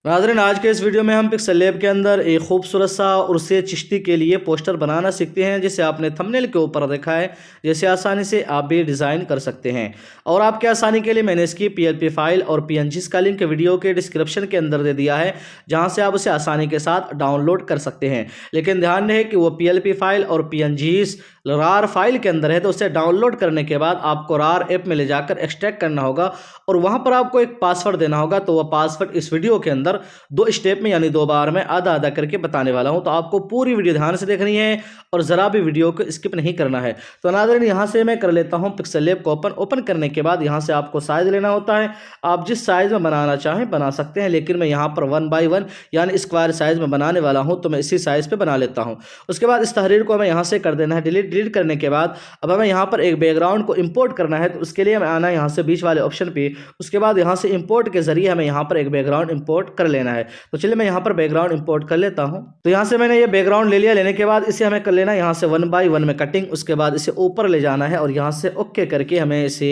नाज़रीन, आज के इस वीडियो में हम पिक्सल लैब के अंदर एक खूबसूरत सा उर्से चिश्ती के लिए पोस्टर बनाना सीखते हैं, जिसे आपने थंबनेल के ऊपर देखा है। जैसे आसानी से आप भी डिज़ाइन कर सकते हैं। और आपके आसानी के लिए मैंने इसकी पीएलपी फाइल और पीएनजी का लिंक वीडियो के डिस्क्रिप्शन के अंदर दे दिया है, जहां से आप उसे आसानी के साथ डाउनलोड कर सकते हैं। लेकिन ध्यान रहे कि वो पीएलपी फाइल और पीएनजी रार फाइल के अंदर है, तो उसे डाउनलोड करने के बाद आपको रार ऐप में ले जाकर एक्सट्रैक्ट करना होगा और वहां पर आपको एक पासवर्ड देना होगा। तो वह पासवर्ड इस वीडियो के अंदर 2 स्टेप में यानी 2 बार में आधा आधा करके बताने वाला हूं। तो आपको पूरी वीडियो ध्यान से देखनी है और जरा भी वीडियो को स्किप नहीं करना है। तो नाज़रीन, यहां से मैं कर लेता हूं पिक्सल लैब को ओपन करने के बाद यहां से आपको साइज लेना होता है। आप जिस साइज में बनाना चाहें बना सकते हैं, लेकिन मैं यहां पर 1 बाई 1 यानी स्क्वायर साइज में बनाने वाला हूं, तो मैं इसी साइज पे बना लेता हूं। उसके बाद इस तहरीर को हमें यहां से कर देना है डिलीट करने के बाद अब हमें यहां पर एक बैकग्राउंड को इंपोर्ट करना है। तो उसके लिए हमें आना है यहां से बीच वाले ऑप्शन पे। उसके बाद यहां से इंपोर्ट के जरिए हमें यहां पर एक बैकग्राउंड इंपोर्ट कर लेना है। तो चलिए मैं यहाँ पर बैकग्राउंड इंपोर्ट कर लेता हूँ। तो यहाँ से मैंने ये बैकग्राउंड ले लिया। लेने के बाद इसे हमें कर लेना है यहाँ से 1 बाई 1 में कटिंग। उसके बाद इसे ऊपर ले जाना है और यहाँ से ओके करके हमें इसे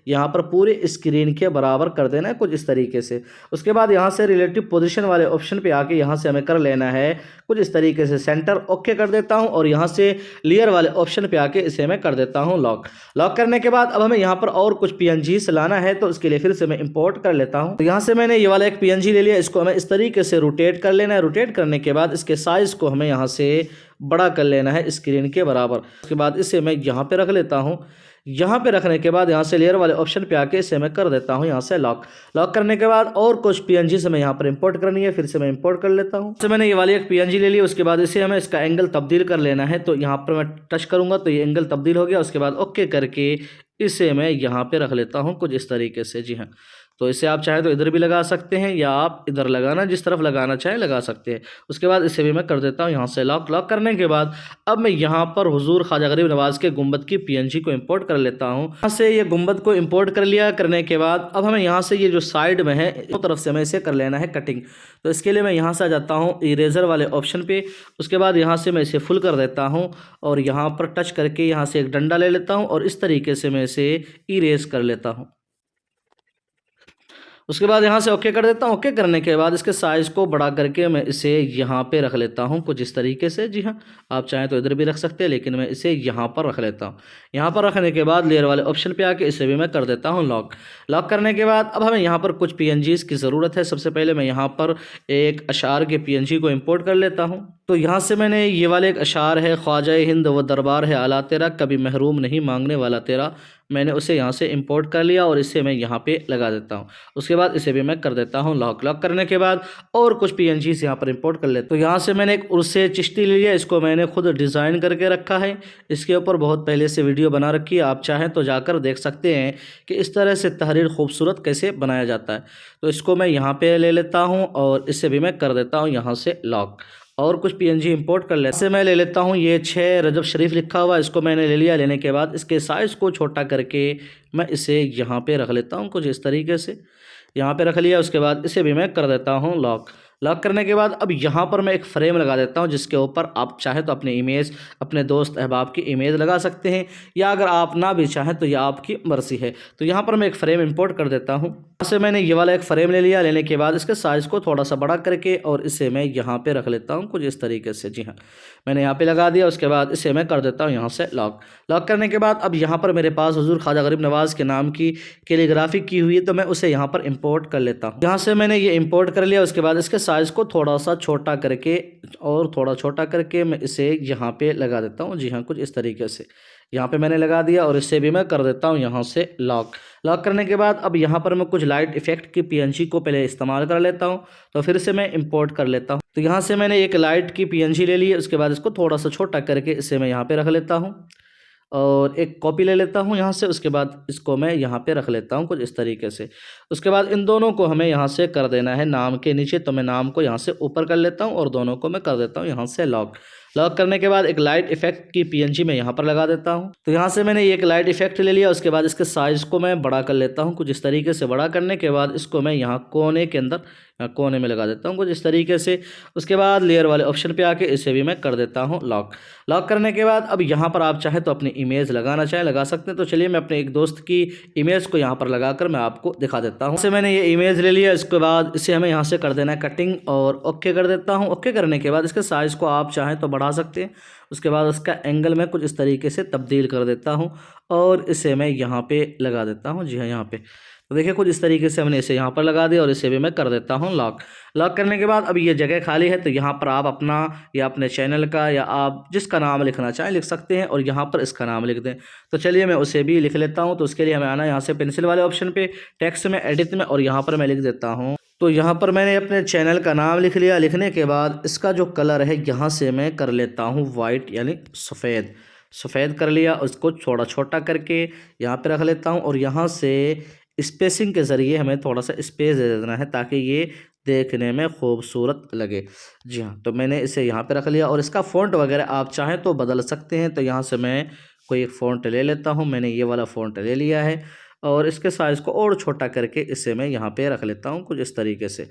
यहाँ पर पूरे स्क्रीन के बराबर कर देना है, कुछ इस तरीके से। उसके बाद यहाँ से रिलेटिव पोजीशन वाले ऑप्शन पे आके यहाँ से हमें कर लेना है कुछ इस तरीके से सेंटर। ओके कर देता हूँ और यहाँ से लेयर वाले ऑप्शन पे आके इसे मैं कर देता हूँ लॉक करने के बाद अब हमें यहाँ पर और कुछ पीएनजी लाना है, तो उसके लिए फिर से मैं इंपोर्ट कर लेता हूँ। तो यहाँ से मैंने ये वाला एक पीएनजी ले लिया। इसको हमें इस तरीके से रोटेट कर लेना है। रोटेट करने के बाद इसके साइज को हमें यहाँ से बड़ा कर लेना है स्क्रीन के बराबर। उसके बाद इसे मैं यहाँ पे रख लेता हूँ। यहाँ पे रखने के बाद यहाँ से लेयर वाले ऑप्शन पे आके इसे मैं कर देता हूँ यहाँ से लॉक करने के बाद और कुछ पीएनजी से मैं यहाँ पर इंपोर्ट करनी है। फिर से मैं इंपोर्ट कर लेता हूँ। तो मैंने ये वाली एक पीएनजी ले ली। उसके बाद इसे हमें इसका एंगल तब्दील कर लेना है। तो यहाँ पर मैं टच करूँगा तो ये एंगल तब्दील हो गया। उसके बाद ओके करके इसे मैं यहाँ पे रख लेता हूँ कुछ इस तरीके से। जी हाँ, तो इसे आप चाहे तो इधर भी लगा सकते हैं या आप इधर लगाना, जिस तरफ लगाना चाहे लगा सकते हैं। उसके बाद इसे भी मैं कर देता हूँ यहाँ से लॉक करने के बाद अब मैं यहाँ पर हुजूर ख्वाजा गरीब नवाज के गुंबद की पीएनजी को इंपोर्ट कर लेता हूँ। यहाँ से ये गुंबद को इंपोर्ट कर लिया। करने के बाद अब हमें यहाँ से ये जो साइड में है दो तरफ से हमें इसे कर लेना है कटिंग। तो इसके लिए मैं यहाँ से आ जाता हूँ इरेजर वाले ऑप्शन पे। उसके बाद यहाँ से मैं इसे फुल कर देता हूँ और यहाँ पर टच करके यहाँ से एक डंडा ले लेता हूँ और इस तरीके से मैं इसे इरेज कर लेता हूँ। उसके बाद यहाँ से ओके कर देता हूँ। ओके करने के बाद इसके साइज़ को बड़ा करके मैं इसे यहाँ पे रख लेता हूँ कुछ इस तरीके से। जी हाँ, आप चाहें तो इधर भी रख सकते हैं, लेकिन मैं इसे यहाँ पर रख लेता हूँ। यहाँ पर रखने के बाद लेयर वाले ऑप्शन पे आके इसे भी मैं कर देता हूँ लॉक करने के बाद अब हमें यहाँ पर कुछ पीएनजीज़ की ज़रूरत है। सबसे पहले मैं यहाँ पर एक अशार के पीएनजी को इम्पोर्ट कर लेता हूँ। तो यहाँ से मैंने ये वाले एक अशार है, ख्वाजा हिंद व दरबार है आला तेरा, कभी महरूम नहीं मांगने वाला तेरा, मैंने उसे यहाँ से इंपोर्ट कर लिया और इसे मैं यहाँ पे लगा देता हूँ। उसके बाद इसे भी मैं कर देता हूँ लॉक करने के बाद और कुछ पीएनजीज़ यहाँ पर इंपोर्ट कर लेता हूँ। तो यहाँ से मैंने एक उर्से चिश्ती ले लिया। इसको मैंने खुद डिज़ाइन करके रखा है। इसके ऊपर बहुत पहले से वीडियो बना रखी है, आप चाहें तो जाकर देख सकते हैं कि इस तरह से तहरीर खूबसूरत कैसे बनाया जाता है। तो इसको मैं यहाँ पर ले लेता हूँ और इसे भी मैं कर देता हूँ यहाँ से लॉक। और कुछ पीएनजी इंपोर्ट कर लेते हैं। मैं ले लेता हूँ ये 6 रजब शरीफ लिखा हुआ, इसको मैंने ले लिया। लेने के बाद इसके साइज़ को छोटा करके मैं इसे यहाँ पे रख लेता हूँ कुछ इस तरीके से। यहाँ पे रख लिया। उसके बाद इसे भी मैं कर देता हूँ लॉक करने के बाद अब यहाँ पर मैं एक फ्रेम लगा देता हूँ, जिसके ऊपर आप चाहे तो अपनी इमेज, अपने दोस्त अहबाब की इमेज लगा सकते हैं, या अगर आप ना भी चाहें तो यह आपकी मर्ज़ी है। तो यहाँ पर मैं एक फ़्रेम इंपोर्ट कर देता हूँ। यहाँ से मैंने ये वाला एक फ़्रेम ले लिया। लेने के बाद इसके साइज़ को थोड़ा सा बड़ा करके और इसे मैं यहाँ पर रख लेता हूँ कुछ इस तरीके से। जी हाँ, मैंने यहाँ पर लगा दिया। उसके बाद इसे मैं कर देता हूँ यहाँ से लॉक करने के बाद अब यहाँ पर मेरे पास हुजूर ख्वाजा गरीब नवाज़ के नाम की कैलीग्राफी की हुई है, तो मैं उसे यहाँ पर इंपोर्ट कर लेता हूँ। यहाँ से मैंने ये इंपोर्ट कर लिया। उसके बाद इसके साइज़ को थोड़ा सा छोटा करके और थोड़ा छोटा करके मैं इसे यहाँ पे लगा देता हूँ। जी हाँ, कुछ इस तरीके से यहाँ पे मैंने लगा दिया और इसे भी मैं कर देता हूँ यहाँ से लॉक करने के बाद अब यहाँ पर मैं कुछ लाइट इफेक्ट की पीएनजी को पहले इस्तेमाल कर लेता हूँ। तो फिर से मैं इंपोर्ट कर लेता हूँ। तो यहाँ से मैंने एक लाइट की पीएनजी ले ली है। उसके बाद इसको थोड़ा सा छोटा करके इसे मैं यहाँ पे रख लेता हूँ और एक कॉपी ले लेता हूँ यहाँ से। उसके बाद इसको मैं यहाँ पे रख लेता हूँ कुछ इस तरीके से। उसके बाद इन दोनों को हमें यहाँ से कर देना है नाम के नीचे। तो मैं नाम को यहाँ से ऊपर कर लेता हूँ और दोनों को मैं कर देता हूँ यहाँ से लॉक लॉक करने के बाद एक लाइट इफेक्ट की PNG मैं यहाँ पर लगा देता हूँ। तो यहाँ से मैंने एक लाइट इफेक्ट ले लिया। उसके बाद इसके साइज़ को मैं बड़ा कर लेता हूँ कुछ इस तरीके से। बड़ा करने के बाद इसको मैं यहाँ कोने के अंदर कोने में लगा देता हूँ कुछ इस तरीके से। उसके बाद लेयर वाले ऑप्शन पे आके इसे भी मैं कर देता हूँ लॉक। लॉक करने के बाद अब यहाँ पर आप चाहे तो अपनी इमेज लगाना चाहे लगा सकते हैं। तो चलिए मैं अपने एक दोस्त की इमेज को यहाँ पर लगाकर मैं आपको दिखा देता हूँ। इससे मैंने ये इमेज ले लिया। इसके बाद इसे हमें यहाँ से कर देना है कटिंग और ओके कर देता हूँ। ओके करने के बाद इसके साइज़ को आप चाहें तो बढ़ा सकते हैं। उसके बाद उसका एंगल मैं कुछ इस तरीके से तब्दील कर देता हूँ और इसे मैं यहाँ पे लगा देता हूँ। जी हाँ, यहाँ पे तो देखिए कुछ इस तरीके से हमने इसे यहाँ पर लगा दिया और इसे भी मैं कर देता हूँ लॉक। लॉक करने के बाद अब ये जगह खाली है, तो यहाँ पर आप अपना या अपने चैनल का या आप जिसका नाम लिखना चाहें लिख सकते हैं और यहाँ पर इसका नाम लिख दें। तो चलिए मैं उसे भी लिख लेता हूँ। तो उसके लिए हमें आना यहाँ से पेंसिल वाले ऑप्शन पे, टेक्स्ट में, एडिट में, और यहाँ पर मैं लिख देता हूँ। तो यहाँ पर मैंने अपने चैनल का नाम लिख लिया। लिखने के बाद इसका जो कलर है यहाँ से मैं कर लेता हूँ वाइट यानी सफ़ेद। सफ़ेद कर लिया, उसको थोड़ा छोटा करके यहाँ पे रख लेता हूँ और यहाँ से स्पेसिंग के ज़रिए हमें थोड़ा सा स्पेस दे देना है ताकि ये देखने में खूबसूरत लगे। जी हाँ, तो मैंने इसे यहाँ पे रख लिया और इसका फ़ॉन्ट वगैरह आप चाहें तो बदल सकते हैं। तो यहाँ से मैं कोई एक फ़ॉन्ट ले लेता हूँ। मैंने ये वाला फ़ॉन्ट ले लिया है और इसके साइज़ को और छोटा करके इसे मैं यहाँ पे रख लेता हूँ कुछ इस तरीके से।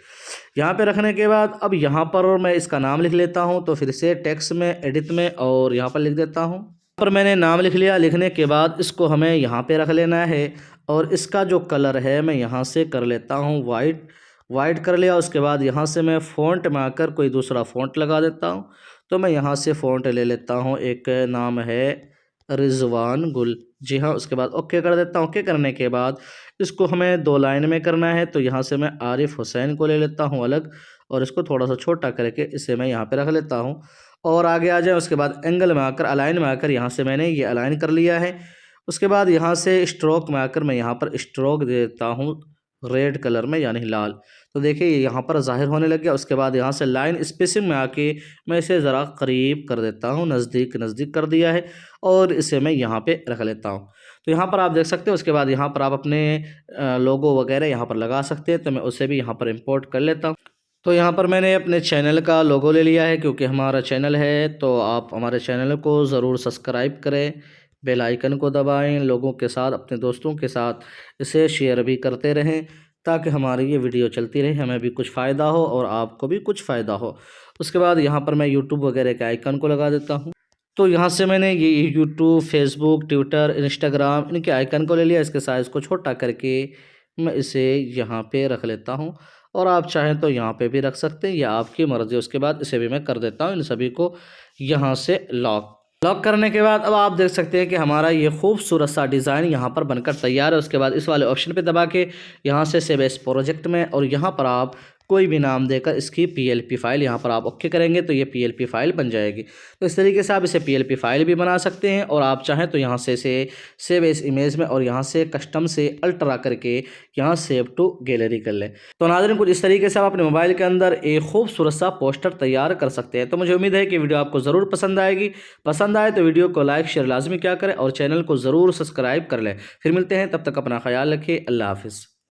यहाँ पे रखने के बाद अब यहाँ पर मैं इसका नाम लिख लेता हूँ। तो फिर से टेक्स्ट में, एडिट में, और यहाँ पर लिख देता हूँ। पर मैंने नाम लिख लिया। लिखने के बाद इसको हमें यहाँ पे रख लेना है और इसका जो कलर है मैं यहाँ से कर लेता हूँ वाइट। वाइट कर लिया। उसके बाद यहाँ से मैं फ़ॉन्ट में आकर कोई दूसरा फ़ॉन्ट लगा देता हूँ। तो मैं यहाँ से फ़ॉन्ट ले लेता हूँ, एक नाम है रिजवान गुल। जी हाँ, उसके बाद ओके कर देता हूँ। ओके करने के बाद इसको हमें 2 लाइन में करना है। तो यहाँ से मैं आरिफ हुसैन को ले लेता हूँ अलग और इसको थोड़ा सा छोटा करके इसे मैं यहाँ पे रख लेता हूँ और आगे आ जाए। उसके बाद एंगल में आकर, अलाइन में आकर यहाँ से मैंने ये अलाइन कर लिया है। उसके बाद यहाँ से स्ट्रोक में आकर मैं यहाँ पर स्ट्रोक दे देता हूँ रेड कलर में यानी लाल। तो देखिए ये यहाँ पर ज़ाहिर होने लग गया। उसके बाद यहाँ से लाइन स्पेसिंग में आके मैं इसे ज़रा करीब कर देता हूँ, नज़दीक नज़दीक कर दिया है और इसे मैं यहाँ पे रख लेता हूँ। तो यहाँ पर आप देख सकते हैं। उसके बाद यहाँ पर आप अपने लोगो वगैरह यहाँ पर लगा सकते हैं। तो मैं उसे भी यहाँ पर इम्पोर्ट कर लेता हूँ। तो यहाँ पर मैंने अपने चैनल का लोगो ले लिया है क्योंकि हमारा चैनल है। तो आप हमारे चैनल को ज़रूर सब्सक्राइब करें, बेल आइकन को दबाएं, लोगों के साथ, अपने दोस्तों के साथ इसे शेयर भी करते रहें ताकि हमारी ये वीडियो चलती रहे, हमें भी कुछ फ़ायदा हो और आपको भी कुछ फ़ायदा हो। उसके बाद यहाँ पर मैं यूट्यूब वगैरह के आइकन को लगा देता हूँ। तो यहाँ से मैंने ये यूट्यूब, फेसबुक, ट्विटर, इंस्टाग्राम इनके आइकन को ले लिया। इसके साइज़ को छोटा करके मैं इसे यहाँ पे रख लेता हूँ और आप चाहें तो यहाँ पे भी रख सकते हैं या आपकी मर्ज़ी। उसके बाद इसे भी मैं कर देता हूँ इन सभी को यहाँ से लॉक। लॉक करने के बाद अब आप देख सकते हैं कि हमारा ये खूबसूरत सा डिज़ाइन यहाँ पर बनकर तैयार है। उसके बाद इस वाले ऑप्शन पे दबा के यहाँ से सेव एज़ प्रोजेक्ट में, और यहाँ पर आप कोई भी नाम देकर इसकी PLP फाइल यहाँ पर आप ओके करेंगे तो ये PLP फाइल बन जाएगी। तो इस तरीके से आप इसे PLP फाइल भी बना सकते हैं और आप चाहें तो यहाँ से इसे सेव एज इमेज में और यहाँ से कस्टम से अल्ट्रा करके यहाँ सेव टू गैलरी कर लें। तो नाज़रीन कुछ इस तरीके से आप अपने मोबाइल के अंदर एक खूबसूरत सा पोस्टर तैयार कर सकते हैं। तो मुझे उम्मीद है कि वीडियो आपको ज़रूर पसंद आएगी। पसंद आए तो वीडियो को लाइक शेयर लाजमी क्या करें और चैनल को ज़रूर सब्सक्राइब कर लें। फिर मिलते हैं, तब तक अपना ख्याल रखिए। अल्लाह हाफिज़।